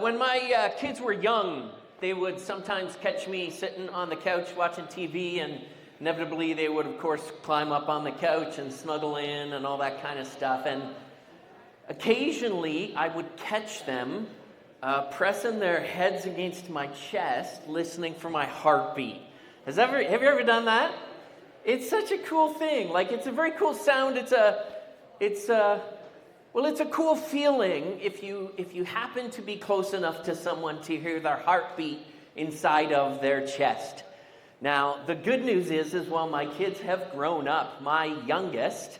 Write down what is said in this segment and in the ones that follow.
When my kids were young, they would sometimes catch me sitting on the couch watching TV, and inevitably they would, of course, climb up on the couch and snuggle in and all that kind of stuff. And occasionally I would catch them pressing their heads against my chest, listening for my heartbeat. Have you ever done that? It's such a cool thing. Like, it's a very cool sound. It's a cool feeling if you happen to be close enough to someone to hear their heartbeat inside of their chest. Now, the good news is while my kids have grown up, my youngest,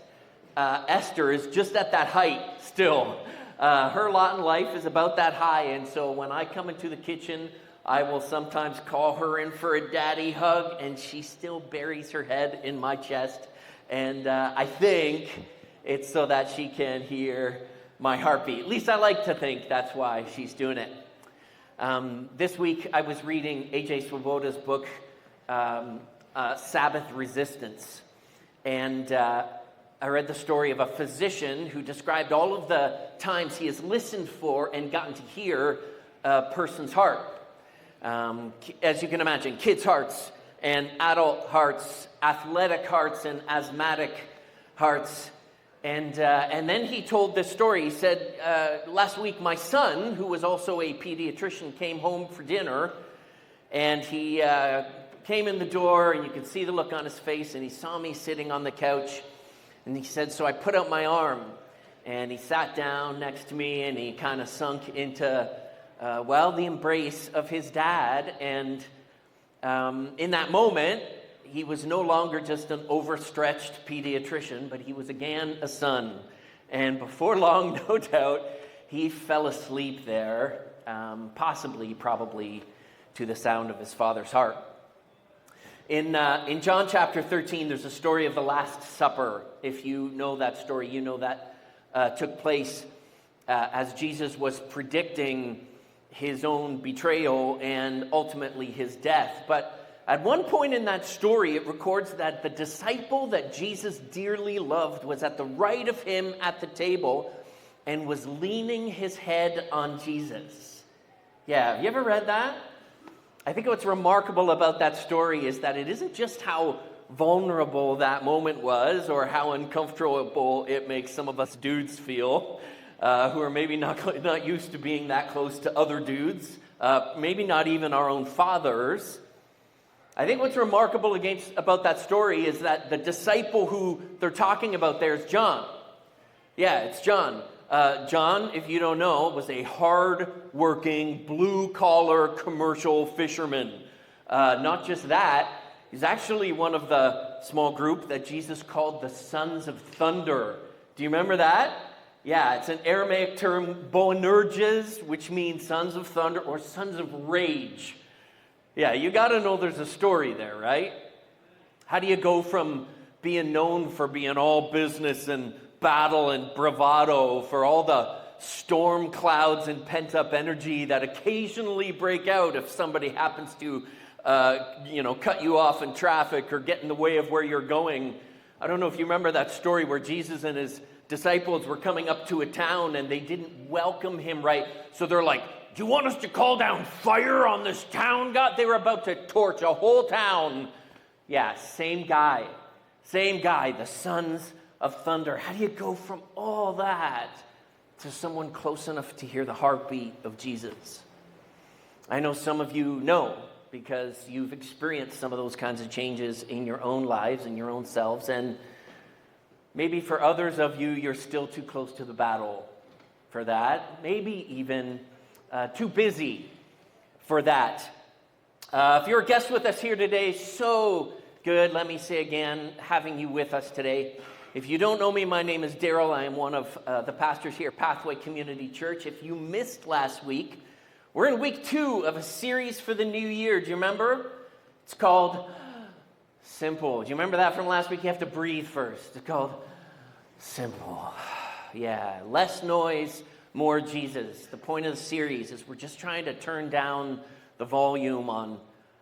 Esther, is just at that height still. Her lot in life is about that high, and so when I come into the kitchen, I will sometimes call her in for a daddy hug, and she still buries her head in my chest, and I think it's so that she can hear my heartbeat. At least I like to think that's why she's doing it. This week I was reading A.J. Swoboda's book, Sabbath Resistance. And I read the story of a physician who described all of the times he has listened for and gotten to hear a person's heart. As you can imagine, kids' hearts and adult hearts, athletic hearts and asthmatic hearts. And then he told this story. He said, last week my son, who was also a pediatrician, came home for dinner, and he came in the door, and you could see the look on his face, and he saw me sitting on the couch, and he said, so I put out my arm, and he sat down next to me, and he kind of sunk into, the embrace of his dad, and in that moment, he was no longer just an overstretched pediatrician, but he was again a son. And before long, no doubt, he fell asleep there, probably to the sound of his father's heart. In John chapter 13, there's a story of the Last Supper. If you know that story, you know that took place as Jesus was predicting his own betrayal and ultimately his death. But at one point in that story, it records that the disciple that Jesus dearly loved was at the right of him at the table and was leaning his head on Jesus. Yeah, have you ever read that? I think what's remarkable about that story is that it isn't just how vulnerable that moment was or how uncomfortable it makes some of us dudes feel, who are maybe not used to being that close to other dudes, maybe not even our own fathers. I think what's remarkable about that story is that the disciple who they're talking about there is John. Yeah, it's John. John, if you don't know, was a hard-working, blue-collar commercial fisherman. Not just that, he's actually one of the small group that Jesus called the Sons of Thunder. Do you remember that? Yeah, it's an Aramaic term, Boanerges, which means sons of thunder or sons of rage. Yeah, you got to know there's a story there, right? How do you go from being known for being all business and battle and bravado, for all the storm clouds and pent-up energy that occasionally break out if somebody happens to, cut you off in traffic or get in the way of where you're going? I don't know if you remember that story where Jesus and his disciples were coming up to a town and they didn't welcome him right. So they're like, do you want us to call down fire on this town, God? They were about to torch a whole town. Yeah, same guy, the Sons of Thunder. How do you go from all that to someone close enough to hear the heartbeat of Jesus? I know some of you know because you've experienced some of those kinds of changes in your own lives, in your own selves, and maybe for others of you, you're still too close to the battle for that. Maybe even too busy for that. If you're a guest with us here today, so good, let me say again, having you with us today. If you don't know me, my name is Daryl. I am one of the pastors here at Pathway Community Church. If you missed last week, we're in week 2 of a series for the new year. Do you remember? It's called Simple. Do you remember that from last week? You have to breathe first. It's called Simple. Yeah, less noise, more Jesus. The point of the series is we're just trying to turn down the volume on,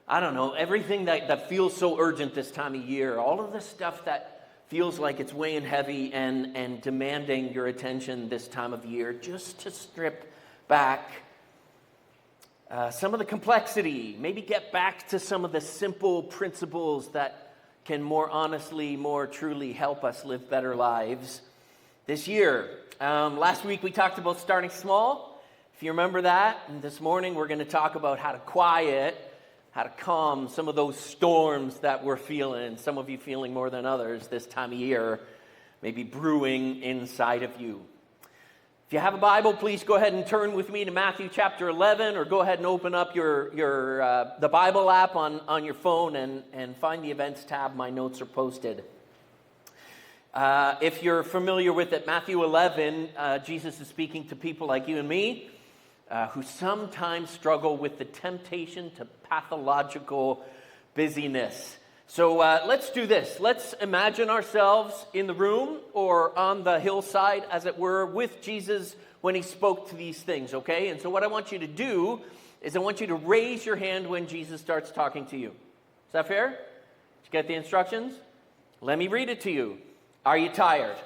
everything that feels so urgent this time of year. All of the stuff that feels like it's weighing heavy and demanding your attention this time of year, just to strip back some of the complexity, maybe get back to some of the simple principles that can more honestly, more truly help us live better lives this year. Last week we talked about starting small, if you remember that, and this morning we're going to talk about how to quiet, how to calm some of those storms that we're feeling, some of you feeling more than others this time of year, maybe brewing inside of you. If you have a Bible, please go ahead and turn with me to Matthew chapter 11, or go ahead and open up the Bible app on your phone and find the events tab. My notes are posted. If you're familiar with it, Matthew 11, Jesus is speaking to people like you and me who sometimes struggle with the temptation to pathological busyness. So let's do this. Let's imagine ourselves in the room or on the hillside, as it were, with Jesus when he spoke to these things, okay? And so what I want you to do is I want you to raise your hand when Jesus starts talking to you. Is that fair? Did you get the instructions? Let me read it to you. Are you tired?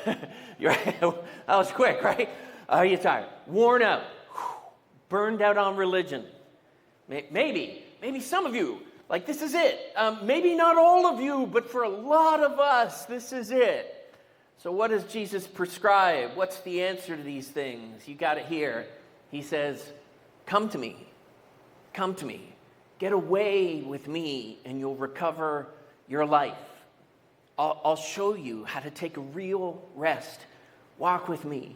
That was quick, right? Are you tired? Worn out? Burned out on religion? Maybe some of you. Like, this is it. Maybe not all of you, but for a lot of us, this is it. So what does Jesus prescribe? What's the answer to these things? You got it here. He says, come to me. Come to me. Get away with me, and you'll recover your life. I'll show you how to take a real rest. Walk with me,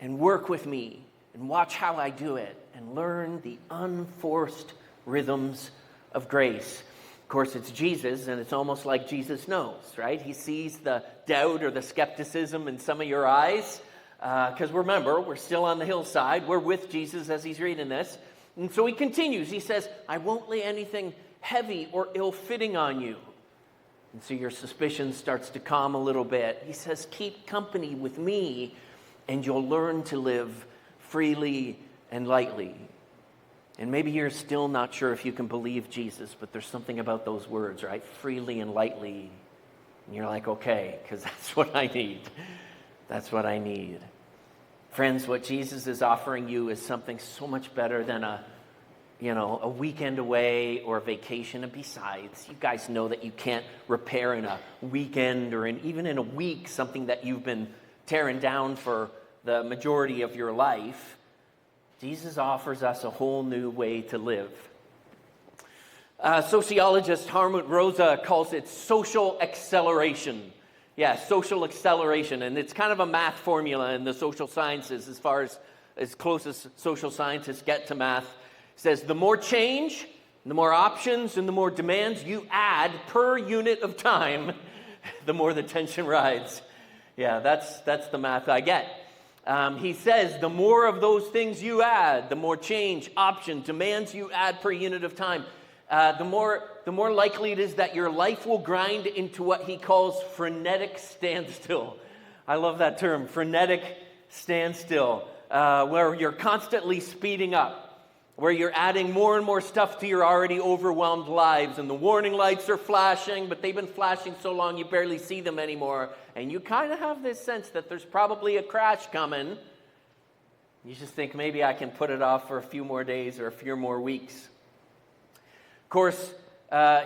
and work with me, and watch how I do it, and learn the unforced rhythms of grace. Of course, it's Jesus, and it's almost like Jesus knows, right? He sees the doubt or the skepticism in some of your eyes, because remember, we're still on the hillside. We're with Jesus as he's reading this. And so he continues. He says, I won't lay anything heavy or ill-fitting on you. And so your suspicion starts to calm a little bit. He says, keep company with me, and you'll learn to live freely and lightly. And maybe you're still not sure if you can believe Jesus, but there's something about those words, right? Freely and lightly. And you're like, okay, because that's what I need. That's what I need. Friends, what Jesus is offering you is something so much better than a weekend away or a vacation. And besides, you guys know that you can't repair in a weekend or even in a week something that you've been tearing down for the majority of your life. Jesus offers us a whole new way to live. Sociologist Harmut Rosa calls it social acceleration. Yeah, social acceleration. And it's kind of a math formula in the social sciences as close as social scientists get to math. It says the more change, the more options, and the more demands you add per unit of time, the more the tension rides. Yeah, that's the math I get. He says the more of those things you add, the more change, option, demands you add per unit of time, the more likely it is that your life will grind into what he calls frenetic standstill. I love that term, frenetic standstill, where you're constantly speeding up, where you're adding more and more stuff to your already overwhelmed lives, and the warning lights are flashing, but they've been flashing so long you barely see them anymore, and you kind of have this sense that there's probably a crash coming. You just think, maybe I can put it off for a few more days or a few more weeks. Of course,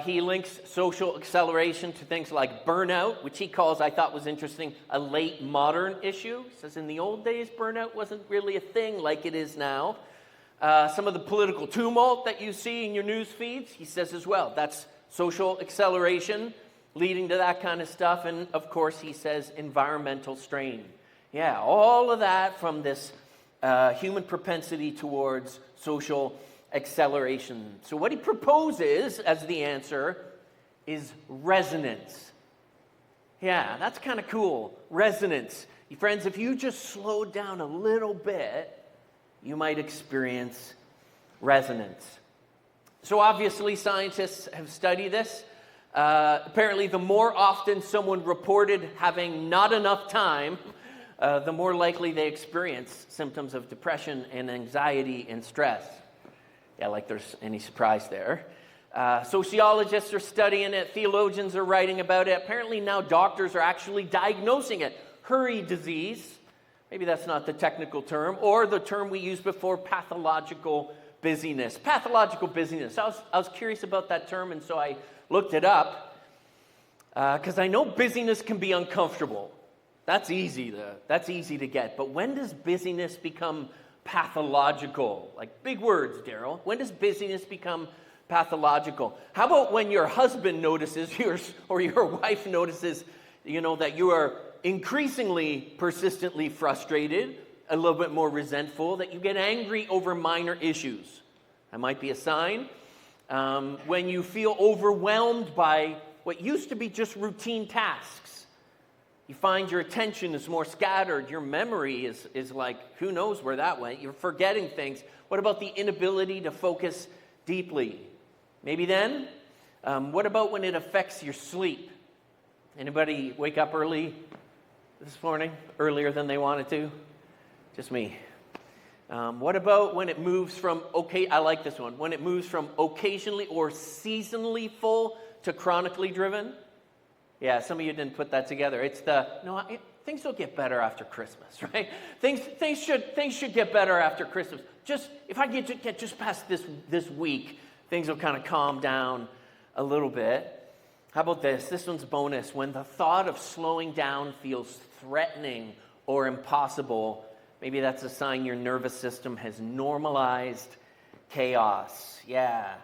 he links social acceleration to things like burnout, which he calls, I thought was interesting, a late modern issue. He says in the old days, burnout wasn't really a thing like it is now. Some of the political tumult that you see in your news feeds, he says as well, that's social acceleration leading to that kind of stuff. And of course, he says environmental strain. Yeah, all of that from this human propensity towards social acceleration. So what he proposes as the answer is resonance. Yeah, that's kind of cool. Resonance. Friends, if you just slow down a little bit, you might experience resonance. So obviously, scientists have studied this. Apparently, the more often someone reported having not enough time, the more likely they experience symptoms of depression and anxiety and stress. Yeah, like there's any surprise there. Sociologists are studying it. Theologians are writing about it. Apparently now doctors are actually diagnosing it. Hurry disease. Maybe that's not the technical term. Or the term we used before, pathological busyness, pathological busyness. I was curious about that term, and so I looked it up because I know busyness can be uncomfortable. That's easy to get. But when does busyness become pathological? Like big words, Daryl. When does busyness become pathological? How about when your husband notices or your wife notices, that you are increasingly, persistently frustrated, a little bit more resentful, that you get angry over minor issues? That might be a sign. When you feel overwhelmed by what used to be just routine tasks, you find your attention is more scattered. Your memory is like, who knows where that went? You're forgetting things. What about the inability to focus deeply? Maybe then. What about when it affects your sleep? Anybody wake up early this morning? Earlier than they wanted to? Just me. What about when it moves from, I like this one, when it moves from occasionally or seasonally full to chronically driven? Yeah, some of you didn't put that together. It's things will get better after Christmas, right? Things should get better after Christmas. Just if I get just past this week, things will kind of calm down a little bit. How about this? This one's bonus. When the thought of slowing down feels threatening or impossible, maybe that's a sign your nervous system has normalized chaos. Yeah.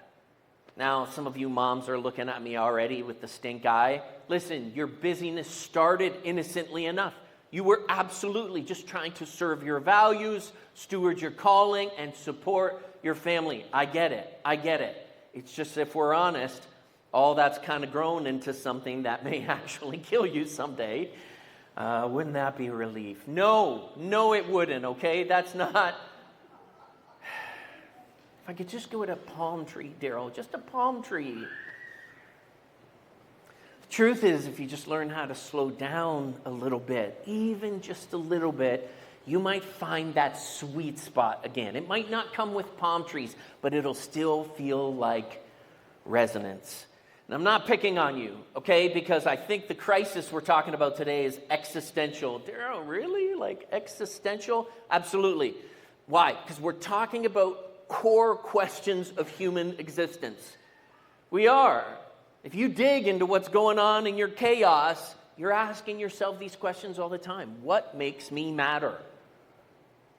Now, some of you moms are looking at me already with the stink eye. Listen, your busyness started innocently enough. You were absolutely just trying to serve your values, steward your calling, and support your family. I get it. It's just, if we're honest, all that's kind of grown into something that may actually kill you someday. Wouldn't that be a relief? No, it wouldn't, okay? That's not... If I could just go with a palm tree, Daryl, just a palm tree. The truth is, if you just learn how to slow down a little bit, even just a little bit, you might find that sweet spot again. It might not come with palm trees, but it'll still feel like resonance. And I'm not picking on you, okay? Because I think the crisis we're talking about today is existential. Daryl, really? Like existential? Absolutely. Why? Because we're talking about core questions of human existence. We are. If you dig into what's going on in your chaos, you're asking yourself these questions all the time. What makes me matter?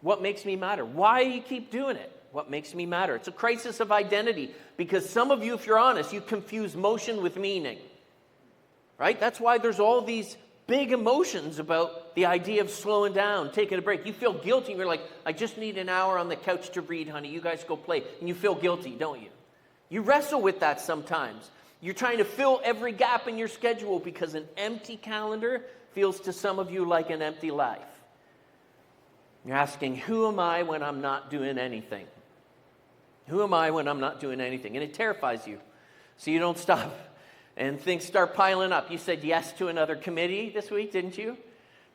What makes me matter? Why do you keep doing it? What makes me matter? It's a crisis of identity, because some of you, if you're honest, you confuse motion with meaning. Right? That's why there's all these big emotions about the idea of slowing down, taking a break. You feel guilty. You're like, I just need an hour on the couch to read, honey. You guys go play. And you feel guilty, don't you? You wrestle with that sometimes. You're trying to fill every gap in your schedule because an empty calendar feels to some of you like an empty life. You're asking, who am I when I'm not doing anything? Who am I when I'm not doing anything? And it terrifies you. So you don't stop. And things start piling up. You said yes to another committee this week, didn't you?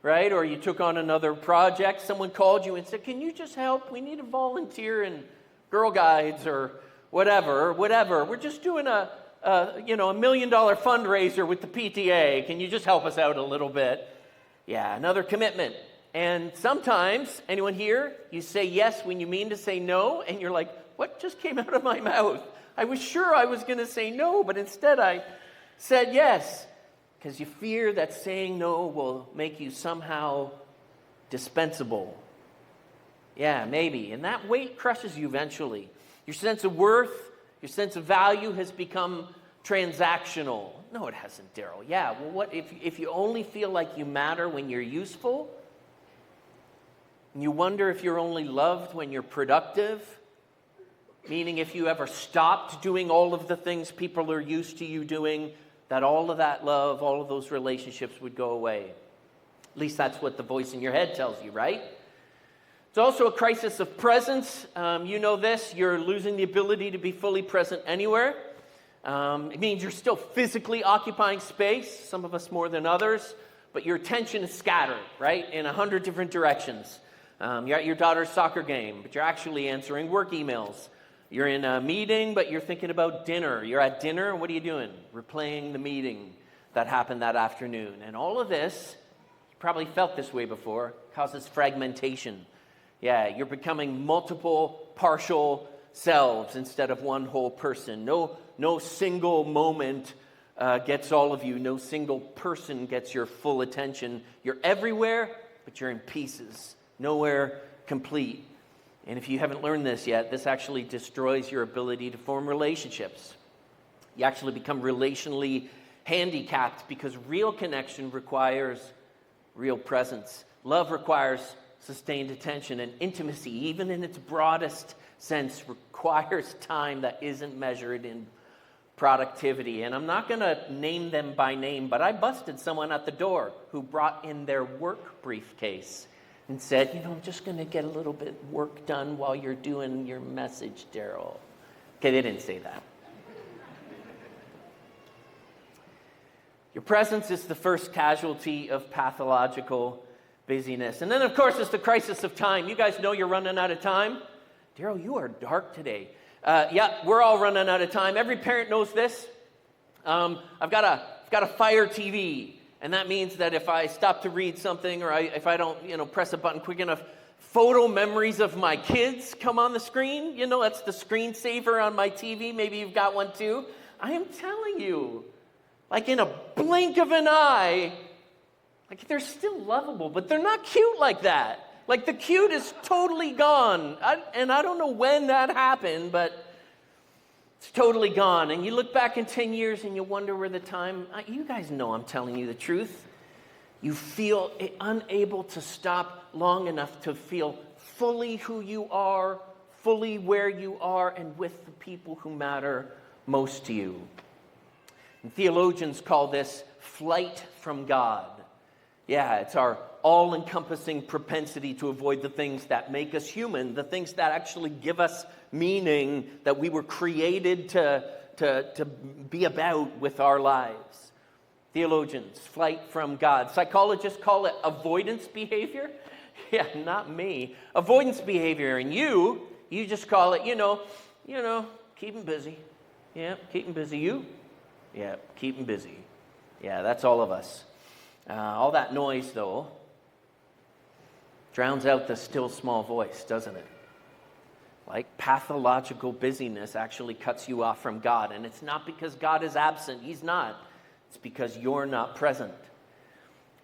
Right? Or you took on another project. Someone called you and said, can you just help? We need a volunteer in Girl Guides or whatever. We're just doing a $1 million fundraiser with the PTA. Can you just help us out a little bit? Yeah, another commitment. And sometimes, anyone here, you say yes when you mean to say no, and you're like, what just came out of my mouth? I was sure I was going to say no, but instead I said yes, because you fear that saying no will make you somehow dispensable. Yeah, maybe. And that weight crushes you eventually. Your sense of worth, your sense of value has become transactional. No, it hasn't, Daryl. Yeah, well, what if you only feel like you matter when you're useful? And you wonder if you're only loved when you're productive? Meaning if you ever stopped doing all of the things people are used to you doing, that all of that love, all of those relationships would go away. At least that's what the voice in your head tells you, right? It's also a crisis of presence. You know this. You're losing the ability to be fully present anywhere. It means you're still physically occupying space, some of us more than others, but your attention is scattered, right, in 100 different directions. You're at your daughter's soccer game, but you're actually answering work emails. You're in a meeting, but you're thinking about dinner. You're at dinner, and what are you doing? Replaying the meeting that happened that afternoon. And all of this, you probably felt this way before, causes fragmentation. Yeah, you're becoming multiple, partial selves instead of one whole person. No single moment gets all of you. No single person gets your full attention. You're everywhere, but you're in pieces. Nowhere complete. And if you haven't learned this yet, this actually destroys your ability to form relationships. You actually become relationally handicapped because real connection requires real presence. Love requires sustained attention, and intimacy, even in its broadest sense, requires time that isn't measured in productivity. And I'm not going to name them by name, but I busted someone at the door who brought in their work briefcase and said, I'm just going to get a little bit work done while you're doing your message, Daryl. Okay, they didn't say that. Your presence is the first casualty of pathological busyness. And then, of course, it's the crisis of time. You guys know you're running out of time. Daryl, you are dark today. Yeah, we're all running out of time. Every parent knows this. I've got a Fire TV. And that means that if I stop to read something or if I don't, press a button quick enough, photo memories of my kids come on the screen. That's the screensaver on my TV. Maybe you've got one too. I am telling you, like in a blink of an eye, like they're still lovable, but they're not cute like that. Like the cute is totally gone. And I don't know when that happened, but it's totally gone. And you look back in 10 years and you wonder where the time... You guys know I'm telling you the truth. You feel unable to stop long enough to feel fully who you are, fully where you are, and with the people who matter most to you. And theologians call this flight from God. Yeah, it's our all-encompassing propensity to avoid the things that make us human, the things that actually give us meaning, that we were created to be about with our lives. Theologians, flight from God. Psychologists call it avoidance behavior. Yeah, not me. Avoidance behavior. And you just call it, keeping busy. Yeah, keeping busy. You? Yeah, keeping busy. Yeah, that's all of us. All that noise, though, drowns out the still small voice, doesn't it? Like pathological busyness actually cuts you off from God. And it's not because God is absent. He's not. It's because you're not present.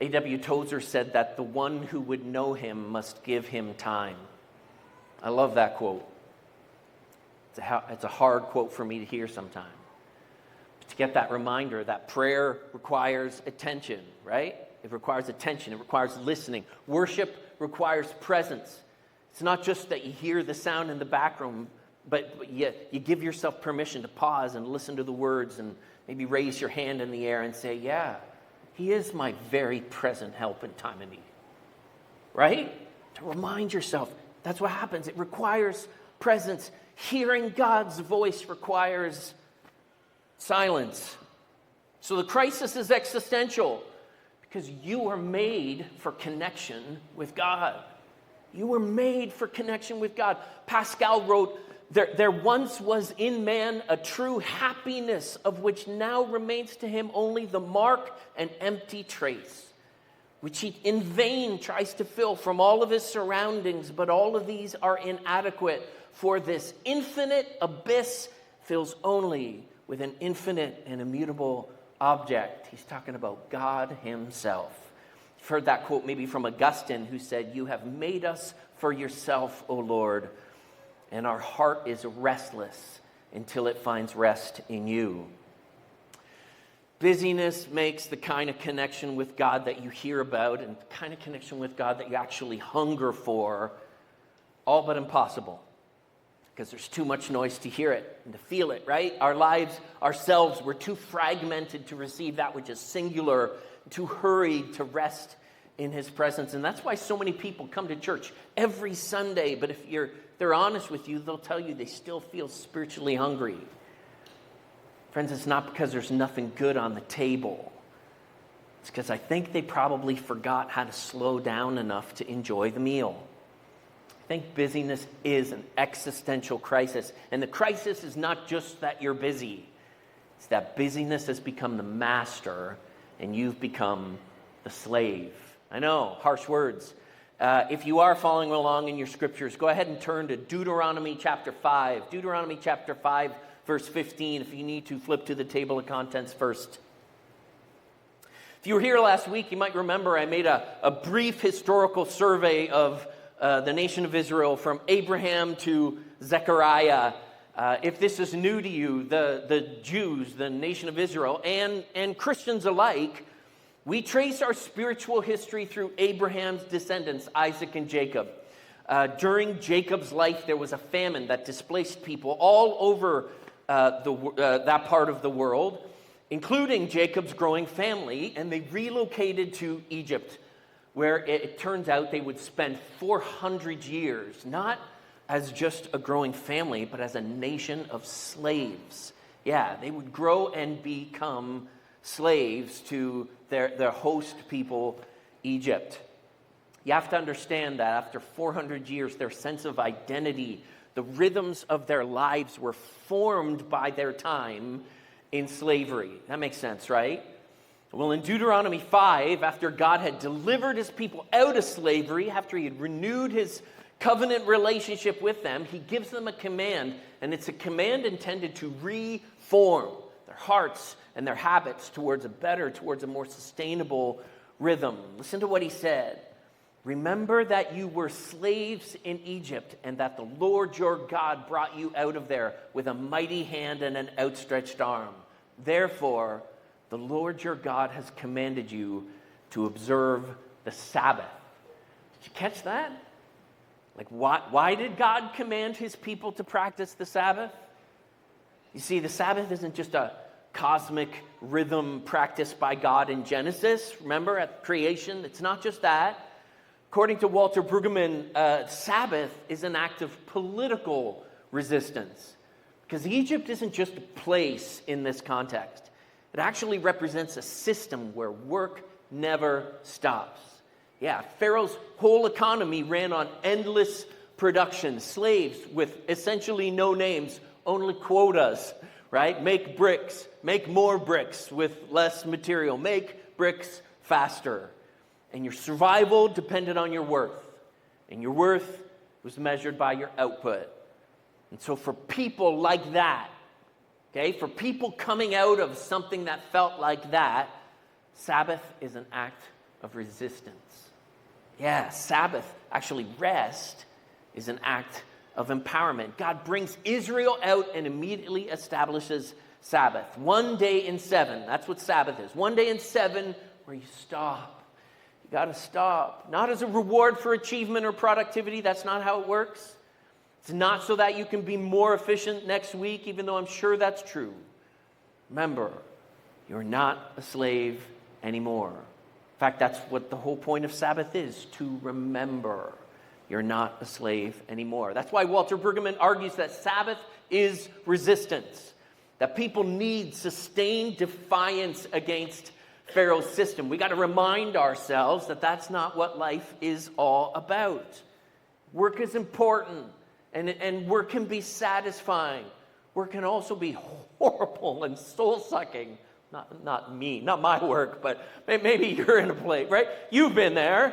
A.W. Tozer said that the one who would know him must give him time. I love that quote. It's a hard quote for me to hear sometimes. To get that reminder that prayer requires attention, right? It requires attention. It requires listening. Worship requires presence. It's not just that you hear the sound in the background, but you give yourself permission to pause and listen to the words and maybe raise your hand in the air and say, yeah, he is my very present help in time of need. Right? To remind yourself, that's what happens. It requires presence. Hearing God's voice requires silence. So the crisis is existential because you were made for connection with God. You were made for connection with God. Pascal wrote, there once was in man a true happiness of which now remains to him only the mark and empty trace, which he in vain tries to fill from all of his surroundings, but all of these are inadequate, for this infinite abyss fills only with an infinite and immutable object. He's talking about God himself. You've heard that quote maybe from Augustine, who said, "You have made us for yourself, O Lord, and our heart is restless until it finds rest in you." Busyness makes the kind of connection with God that you hear about and the kind of connection with God that you actually hunger for all but impossible. Because there's too much noise to hear it and to feel it, right? Our lives, ourselves, we're too fragmented to receive that which is singular, too hurried to rest in his presence. And that's why so many people come to church every Sunday. But if they're honest with you, they'll tell you they still feel spiritually hungry. Friends, it's not because there's nothing good on the table. It's because I think they probably forgot how to slow down enough to enjoy the meal. I think busyness is an existential crisis. And the crisis is not just that you're busy. It's that busyness has become the master and you've become the slave. I know, harsh words. If you are following along in your scriptures, go ahead and turn to Deuteronomy chapter 5. Deuteronomy chapter 5, verse 15. If you need to, flip to the table of contents first. If you were here last week, you might remember I made a brief historical survey of the nation of Israel from Abraham to Zechariah. If this is new to you, the Jews, the nation of Israel, and Christians alike, we trace our spiritual history through Abraham's descendants, Isaac and Jacob. During Jacob's life, there was a famine that displaced people all over that part of the world, including Jacob's growing family, and they relocated to Egypt, where it turns out they would spend 400 years, not as just a growing family, but as a nation of slaves. Yeah, they would grow and become slaves to their host people, Egypt. You have to understand that after 400 years, their sense of identity, the rhythms of their lives were formed by their time in slavery. That makes sense, right? Well, in Deuteronomy 5, after God had delivered his people out of slavery, after he had renewed his covenant relationship with them, he gives them a command, and it's a command intended to reform their hearts and their habits towards a more sustainable rhythm. Listen to what he said. Remember that you were slaves in Egypt, and that the Lord your God brought you out of there with a mighty hand and an outstretched arm. Therefore, the Lord your God has commanded you to observe the Sabbath. Did you catch that? Like, why did God command his people to practice the Sabbath? You see, the Sabbath isn't just a cosmic rhythm practiced by God in Genesis. Remember, at creation, it's not just that. According to Walter Brueggemann, Sabbath is an act of political resistance. Because Egypt isn't just a place in this context. It actually represents a system where work never stops. Yeah, Pharaoh's whole economy ran on endless production. Slaves with essentially no names, only quotas, right? Make bricks, make more bricks with less material, make bricks faster. And your survival depended on your worth. And your worth was measured by your output. And so for people like that, okay, for people coming out of something that felt like that, Sabbath is an act of resistance. Yeah, Sabbath, actually rest, is an act of empowerment. God brings Israel out and immediately establishes Sabbath. 1 day in 7, that's what Sabbath is. 1 day in 7 where you stop. You got to stop. Not as a reward for achievement or productivity. That's not how it works. It's not so that you can be more efficient next week, even though I'm sure that's true. Remember, you're not a slave anymore. In fact, that's what the whole point of Sabbath is, to remember. You're not a slave anymore. That's why Walter Brueggemann argues that Sabbath is resistance, that people need sustained defiance against Pharaoh's system. We got to remind ourselves that that's not what life is all about. Work is important, and work can be satisfying. Work can also be horrible and soul-sucking. Not me, not my work, but maybe you're in a place, right? You've been there.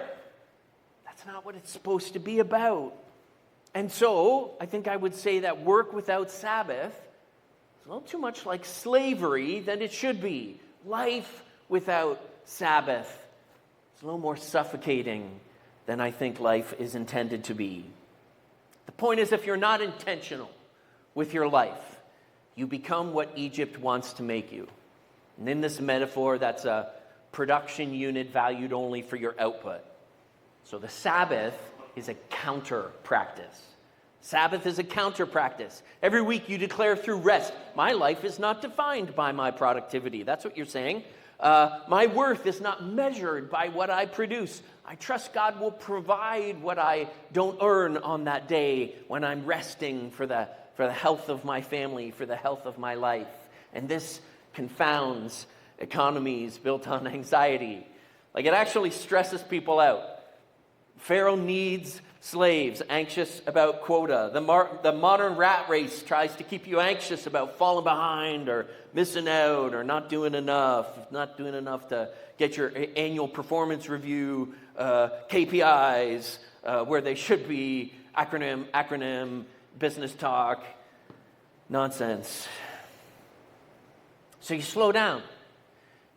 That's not what it's supposed to be about. And so, I think I would say that work without Sabbath is a little too much like slavery than it should be. Life without Sabbath is a little more suffocating than I think life is intended to be. The point is, if you're not intentional with your life, you become what Egypt wants to make you. And in this metaphor, that's a production unit valued only for your output. So the Sabbath is a counter practice. Sabbath is a counter practice. Every week you declare through rest, my life is not defined by my productivity. That's what you're saying. My worth is not measured by what I produce. I trust God will provide what I don't earn on that day when I'm resting for the health of my family, for the health of my life. And this confounds economies built on anxiety. Like, it actually stresses people out. Pharaoh needs slaves, anxious about quota. The modern rat race tries to keep you anxious about falling behind or missing out or not doing enough to get your annual performance review KPIs where they should be, acronym, business talk, nonsense. So you slow down.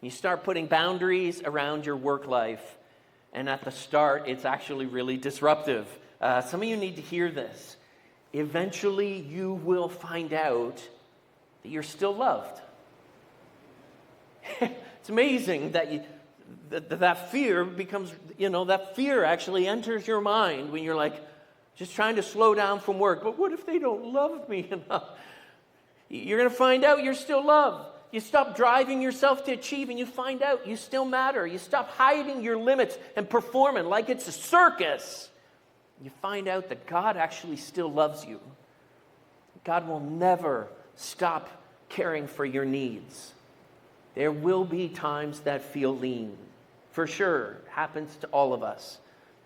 You start putting boundaries around your work life. And at the start, it's actually really disruptive. Some of you need to hear this. Eventually, you will find out that you're still loved. It's amazing that that fear becomes, that fear actually enters your mind when you're like, just trying to slow down from work. But what if they don't love me enough? You're going to find out you're still loved. You stop driving yourself to achieve and you find out you still matter. You stop hiding your limits and performing like it's a circus. You find out that God actually still loves you. God will never stop caring for your needs. There will be times that feel lean. For sure, it happens to all of us.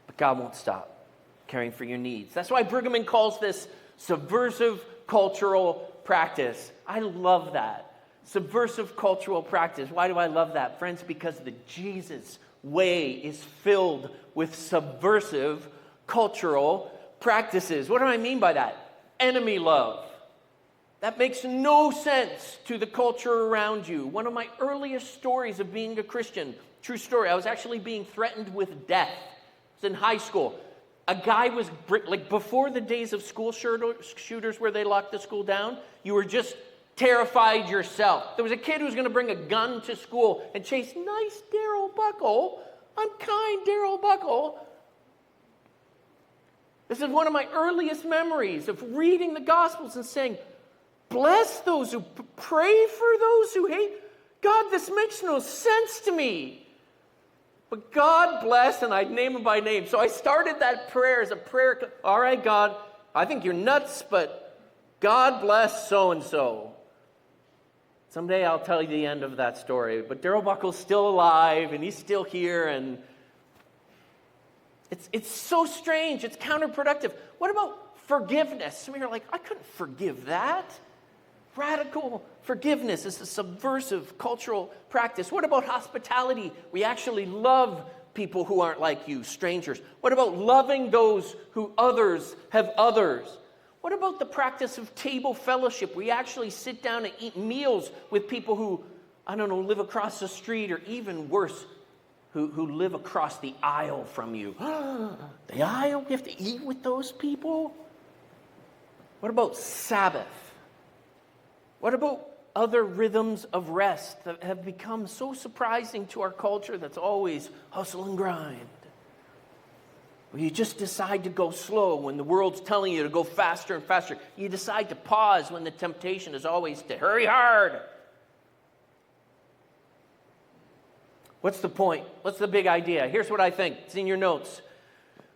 But God won't stop caring for your needs. That's why Brueggemann calls this subversive cultural practice. I love that. Subversive cultural practice. Why do I love that? Friends, because the Jesus way is filled with subversive cultural practices. What do I mean by that? Enemy love. That makes no sense to the culture around you. One of my earliest stories of being a Christian, true story, I was actually being threatened with death. It was in high school. A guy was, like before the days of school shooters where they locked the school down, you were just terrified yourself. There was a kid who was going to bring a gun to school and chase nice Daryl Buckle. I'm kind, Daryl Buckle. This is one of my earliest memories of reading the Gospels and saying, bless those who pray for those who hate. God, this makes no sense to me. But God bless, and I'd name him by name. So I started that prayer as a prayer. All right, God, I think you're nuts, but God bless so-and-so. Someday I'll tell you the end of that story. But Daryl Buckle's still alive, and he's still here, and it's so strange. It's counterproductive. What about forgiveness? Some of you are like, I couldn't forgive that. Radical forgiveness is a subversive cultural practice. What about hospitality? We actually love people who aren't like you, strangers. What about loving those who others have others? What about the practice of table fellowship? We actually sit down and eat meals with people who, live across the street, or even worse, who live across the aisle from you. The aisle? You have to eat with those people? What about Sabbath? What about other rhythms of rest that have become so surprising to our culture that's always hustle and grind? Where you just decide to go slow when the world's telling you to go faster and faster. You decide to pause when the temptation is always to hurry hard. What's the point? What's the big idea? Here's what I think. It's in your notes.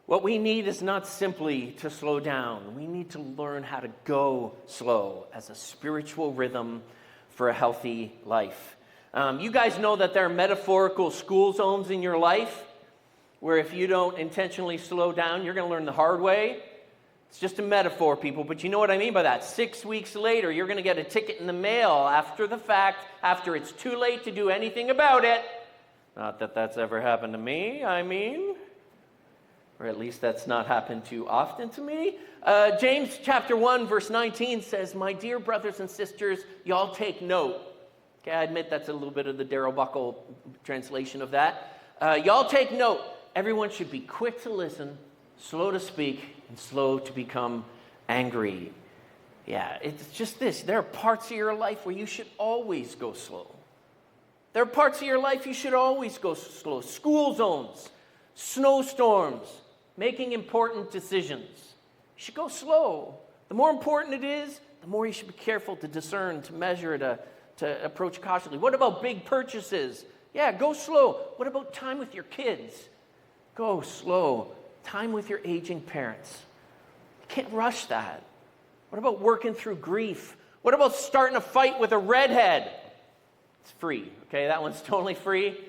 What we need is not simply to slow down. We need to learn how to go slow as a spiritual rhythm for a healthy life. You guys know that there are metaphorical school zones in your life where if you don't intentionally slow down, you're going to learn the hard way. It's just a metaphor, people, but you know what I mean by that. 6 weeks later, you're going to get a ticket in the mail after the fact, after it's too late to do anything about it. Not that that's ever happened to me, or at least that's not happened too often to me. James chapter 1, verse 19 says, my dear brothers and sisters, y'all take note. Okay, I admit that's a little bit of the Daryl Buckle translation of that. Y'all take note. Everyone should be quick to listen, slow to speak, and slow to become angry. Yeah, it's just this. There are parts of your life where you should always go slow. There are parts of your life you should always go slow. School zones, snowstorms, making important decisions. You should go slow. The more important it is, the more you should be careful to discern, to measure, to approach cautiously. What about big purchases? Yeah, go slow. What about time with your kids? Go slow. Time with your aging parents. You can't rush that. What about working through grief? What about starting a fight with a redhead? It's free, okay? That one's totally free.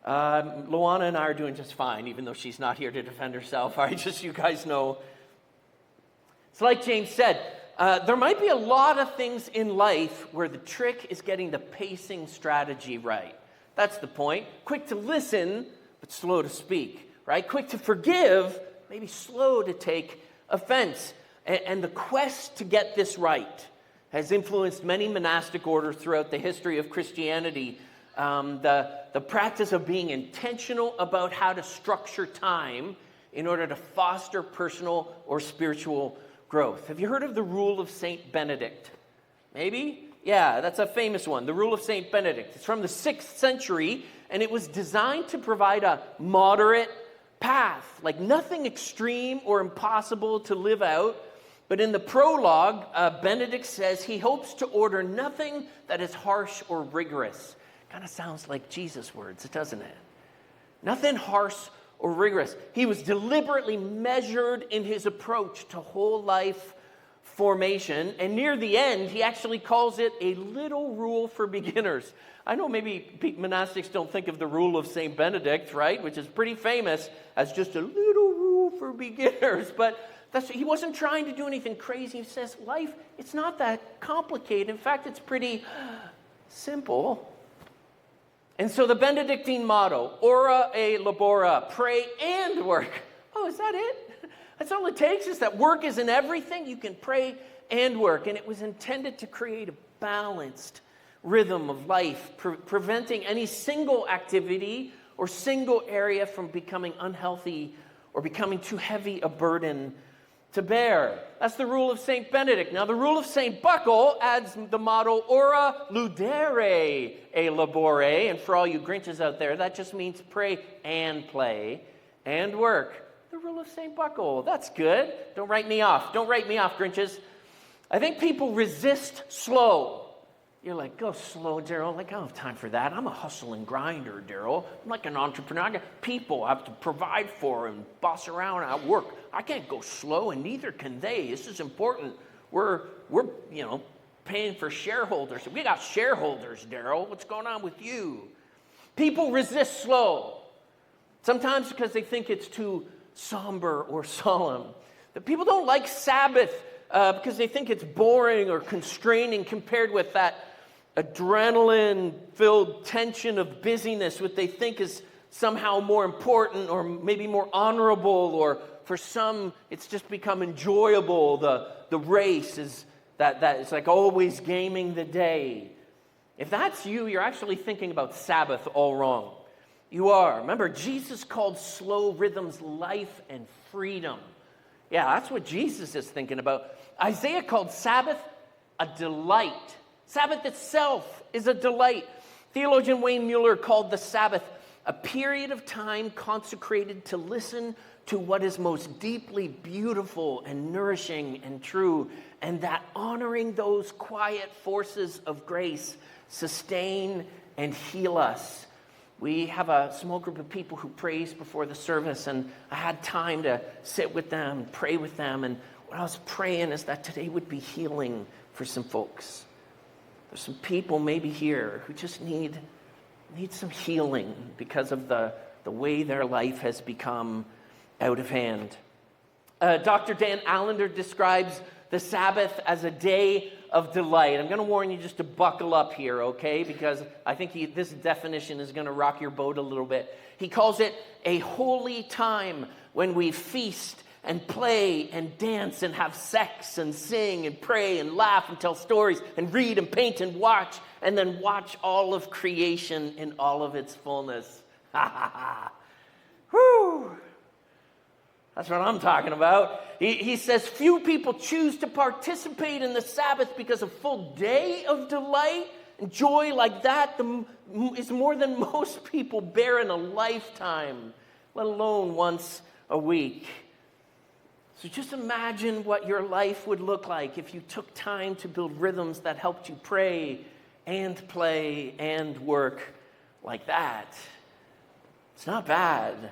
Luana and I are doing just fine, even though she's not here to defend herself. All right, just so you guys know. It's like James said, there might be a lot of things in life where the trick is getting the pacing strategy right. That's the point. Quick to listen, but slow to speak. right? Quick to forgive, maybe slow to take offense. And the quest to get this right has influenced many monastic orders throughout the history of Christianity. The practice of being intentional about how to structure time in order to foster personal or spiritual growth. Have you heard of the rule of Saint Benedict? Maybe? Yeah, that's a famous one, the rule of Saint Benedict. It's from the 6th century, and it was designed to provide a moderate path, like nothing extreme or impossible to live out. But in the prologue, Benedict says he hopes to order nothing that is harsh or rigorous. Kind of sounds like Jesus' words, doesn't it? Nothing harsh or rigorous. He was deliberately measured in his approach to whole life formation. And near the end, he actually calls it a little rule for beginners. I know maybe monastics don't think of the rule of St. Benedict, right? Which is pretty famous as just a little rule for beginners. But he wasn't trying to do anything crazy. He says, life, it's not that complicated. In fact, it's pretty simple. And so the Benedictine motto, ora et labora, pray and work. Oh, is that it? That's all it takes, is that work isn't everything. You can pray and work. And it was intended to create a balanced rhythm of life, preventing any single activity or single area from becoming unhealthy or becoming too heavy a burden to bear. That's the rule of St. Benedict. Now, the rule of St. Buckle adds the motto, ora ludere e labore. And for all you Grinches out there, that just means pray and play and work. The rule of St. Buckle. That's good. Don't write me off. Don't write me off, Grinches. I think people resist slow. You're like, go slow, Daryl. Like, I don't have time for that. I'm a hustle and grinder, Daryl. I'm like an entrepreneur. I got people I have to provide for and boss around at work. I can't go slow, and neither can they. This is important. We're paying for shareholders. We got shareholders, Daryl. What's going on with you? People resist slow. Sometimes because they think it's too somber or solemn. The people don't like Sabbath because they think it's boring or constraining compared with that adrenaline-filled tension of busyness, what they think is somehow more important or maybe more honorable, or for some it's just become enjoyable. The race is that it's like always gaming the day. If that's you, you're actually thinking about Sabbath all wrong. You are. Remember, Jesus called slow rhythms life and freedom. Yeah, that's what Jesus is thinking about. Isaiah called Sabbath a delight. Sabbath itself is a delight. Theologian Wayne Mueller called the Sabbath a period of time consecrated to listen to what is most deeply beautiful and nourishing and true, and that honoring those quiet forces of grace sustain and heal us. We have a small group of people who prays before the service, and I had time to sit with them and pray with them. And what I was praying is that today would be healing for some folks. There's some people maybe here who just need some healing because of the way their life has become out of hand. Dr. Dan Allender describes the Sabbath as a day of delight. I'm going to warn you just to buckle up here, okay? Because I think this definition is going to rock your boat a little bit. He calls it a holy time when we feast and play and dance and have sex and sing and pray and laugh and tell stories and read and paint and watch, and then watch all of creation in all of its fullness. Ha ha ha. Whew. That's what I'm talking about. He says few people choose to participate in the Sabbath because a full day of delight and joy like that is more than most people bear in a lifetime, let alone once a week. So just imagine what your life would look like if you took time to build rhythms that helped you pray and play and work like that. It's not bad.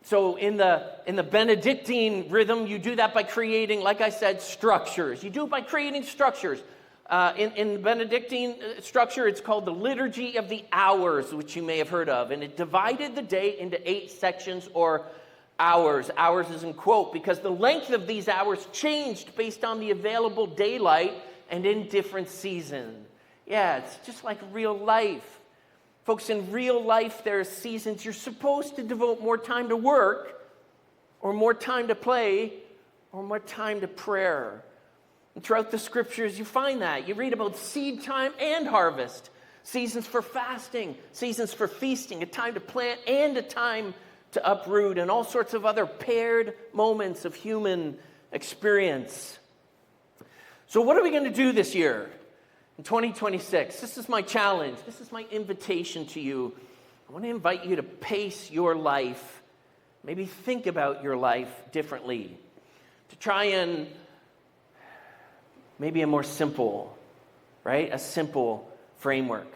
So in the Benedictine rhythm, you do that by creating, like I said, structures. You do it by creating structures. In the Benedictine structure, it's called the Liturgy of the Hours, which you may have heard of. And it divided the day into 8 sections or hours. Hours is in quote, because the length of these hours changed based on the available daylight and in different seasons. Yeah, it's just like real life. Folks, in real life, there are seasons you're supposed to devote more time to work, or more time to play, or more time to prayer. And throughout the scriptures, you find that. You read about seed time and harvest, seasons for fasting, seasons for feasting, a time to plant and a time to uproot, and all sorts of other paired moments of human experience. So what are we going to do this year in 2026? This is my challenge. This is my invitation to you. I want to invite you to pace your life, maybe think about your life differently, to try and maybe a more simple, right? A simple framework.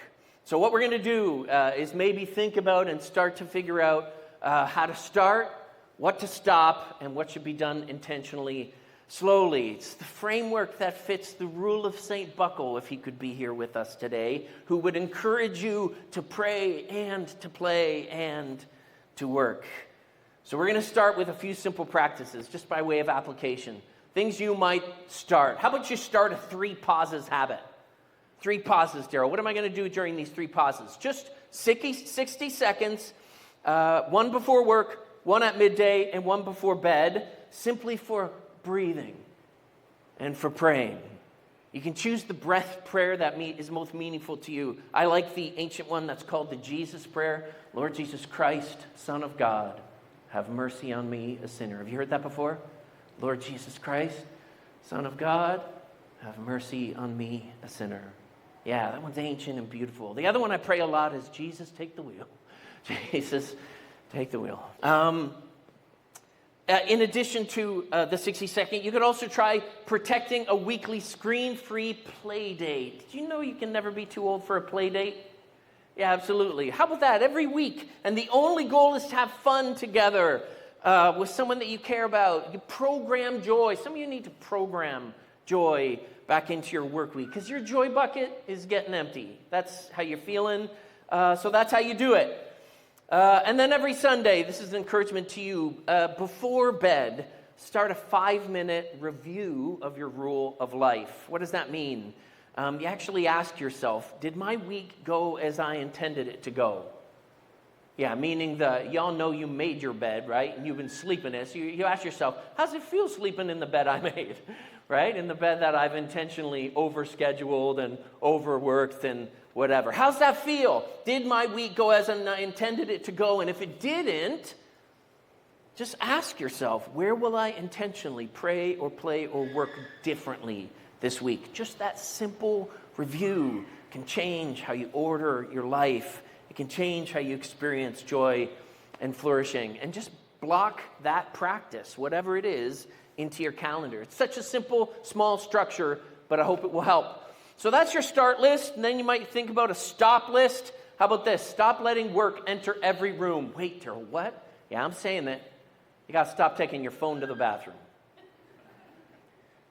So what we're going to do is maybe think about and start to figure out how to start, what to stop, and what should be done intentionally, slowly. It's the framework that fits the rule of St. Buckle, if he could be here with us today, who would encourage you to pray and to play and to work. So we're going to start with a few simple practices, just by way of application. Things you might start. How about you start a 3 pauses habit? 3 pauses, Daryl. What am I going to do during these 3 pauses? Just 60 seconds, 1 before work, 1 at midday, and 1 before bed, simply for breathing and for praying. You can choose the breath prayer that is most meaningful to you. I like the ancient one that's called the Jesus prayer. Lord Jesus Christ, Son of God, have mercy on me, a sinner. Have you heard that before? Lord Jesus Christ, Son of God, have mercy on me, a sinner. Yeah, that one's ancient and beautiful. The other one I pray a lot is, Jesus, take the wheel. Jesus, take the wheel. In addition to the 60-second, you could also try protecting a weekly screen-free play date. Do you know you can never be too old for a play date? Yeah, absolutely. How about that? Every week. And the only goal is to have fun together with someone that you care about. You program joy. Some of you need to program joy back into your work week because your joy bucket is getting empty. That's how you're feeling. So that's how you do it. And then every Sunday, this is an encouragement to you, before bed, start a 5-minute review of your rule of life. What does that mean? You actually ask yourself, did my week go as I intended it to go? Yeah, meaning y'all know you made your bed, right? And you've been sleeping in it. So you ask yourself, how's it feel sleeping in the bed I made? Right? In the bed that I've intentionally overscheduled and overworked and whatever. How's that feel? Did my week go as I intended it to go? And if it didn't, just ask yourself, where will I intentionally pray or play or work differently this week? Just that simple review can change how you order your life. It can change how you experience joy and flourishing. And just block that practice, whatever it is, into your calendar. It's such a simple, small structure, but I hope it will help. So that's your start list, and then you might think about a stop list. How about this? Stop letting work enter every room. Wait, Terrell, what? Yeah, I'm saying that. You got to stop taking your phone to the bathroom.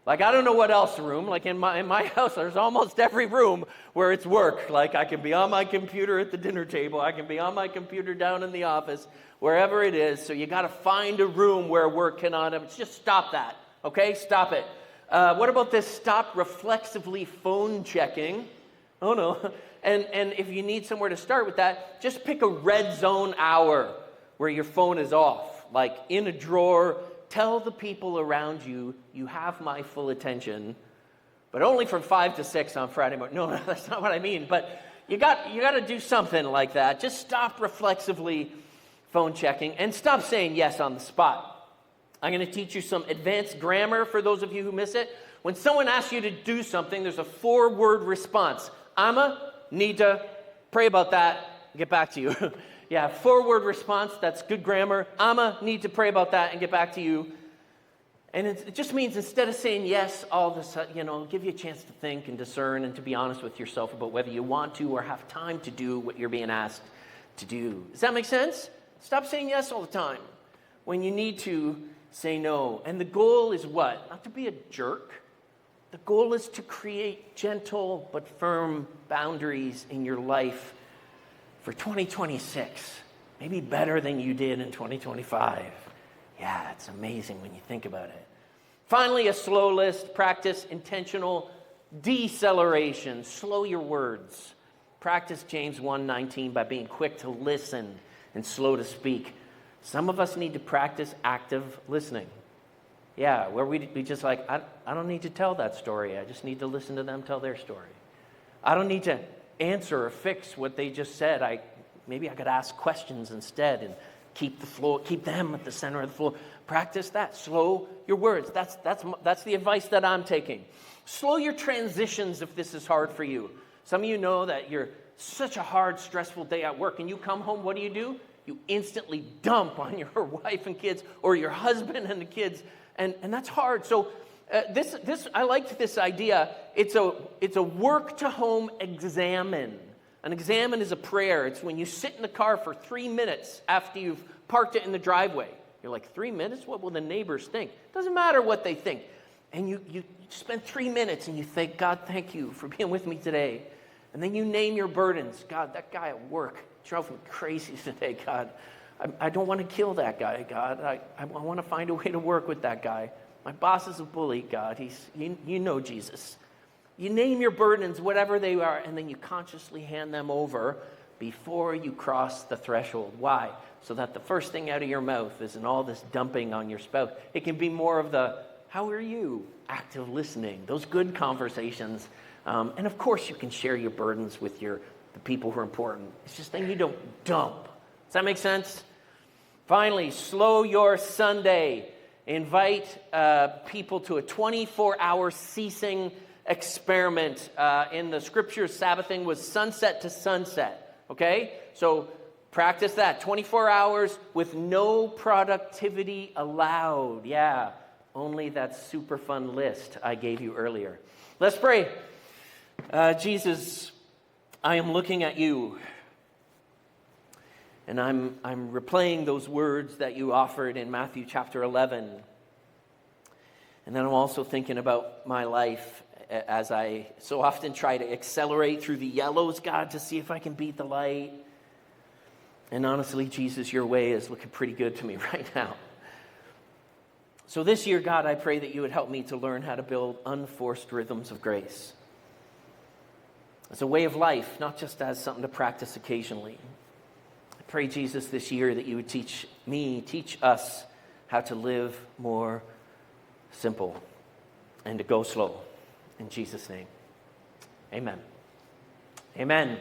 Like, I don't know what else room. Like, in my house, there's almost every room where it's work. Like, I can be on my computer at the dinner table. I can be on my computer down in the office, wherever it is. So you got to find a room where work cannot. Just stop that, okay? Stop it. What about this? Stop reflexively phone checking. Oh, no. And if you need somewhere to start with that, just pick a red zone hour where your phone is off, like in a drawer. Tell the people around you, you have my full attention, but only from 5 to 6 on Friday morning. No, that's not what I mean. But you got to do something like that. Just stop reflexively phone checking and stop saying yes on the spot. I'm going to teach you some advanced grammar for those of you who miss it. When someone asks you to do something, there's a 4-word response. I'ma, need to, pray about that, get back to you. Yeah, 4-word response, that's good grammar. I'ma, need to pray about that and get back to you. And it just means instead of saying yes all of a sudden, give you a chance to think and discern and to be honest with yourself about whether you want to or have time to do what you're being asked to do. Does that make sense? Stop saying yes all the time when you need to say no. And the goal is what? Not to be a jerk. The goal is to create gentle but firm boundaries in your life for 2026. Maybe better than you did in 2025. Yeah, it's amazing when you think about it. Finally, a slow list. Practice intentional deceleration. Slow your words. Practice James 1:19 by being quick to listen and slow to speak. Some of us need to practice active listening. Yeah, where we just like, I don't need to tell that story. I just need to listen to them tell their story. I don't need to answer or fix what they just said. Maybe I could ask questions instead and keep them at the center of the flow. Practice that. Slow your words. That's the advice that I'm taking. Slow your transitions if this is hard for you. Some of you know that you're such a hard, stressful day at work, and you come home, what do? You instantly dump on your wife and kids, or your husband and the kids, and that's hard. So this I liked this idea. It's a work to home examine. An examine is a prayer. It's when you sit in the car for 3 minutes after you've parked it in the driveway. You're like, 3 minutes? What will the neighbors think? Doesn't matter what they think. And you spend 3 minutes and you think, God, thank you for being with me today. And then you name your burdens. God, that guy at work drove me crazy today, God. I don't want to kill that guy, God. I want to find a way to work with that guy. My boss is a bully, God. You know Jesus. You name your burdens, whatever they are, and then you consciously hand them over before you cross the threshold. Why? So that the first thing out of your mouth isn't all this dumping on your spouse. It can be more of the, how are you? Active listening, those good conversations. And of course you can share your burdens with the people who are important. It's just then you don't dump. Does that make sense? Finally, slow your Sunday. Invite people to a 24-hour ceasing experiment. In the scriptures, Sabbathing was sunset to sunset. Okay? So practice that. 24 hours with no productivity allowed. Yeah, only that super fun list I gave you earlier. Let's pray. Jesus, I am looking at you. And I'm replaying those words that you offered in Matthew chapter 11. And then I'm also thinking about my life as I so often try to accelerate through the yellows, God, to see if I can beat the light. And honestly, Jesus, your way is looking pretty good to me right now. So this year, God, I pray that you would help me to learn how to build unforced rhythms of grace. As a way of life, not just as something to practice occasionally. I pray, Jesus, this year that you would teach us how to live more simple and to go slow. In Jesus' name, amen. Amen.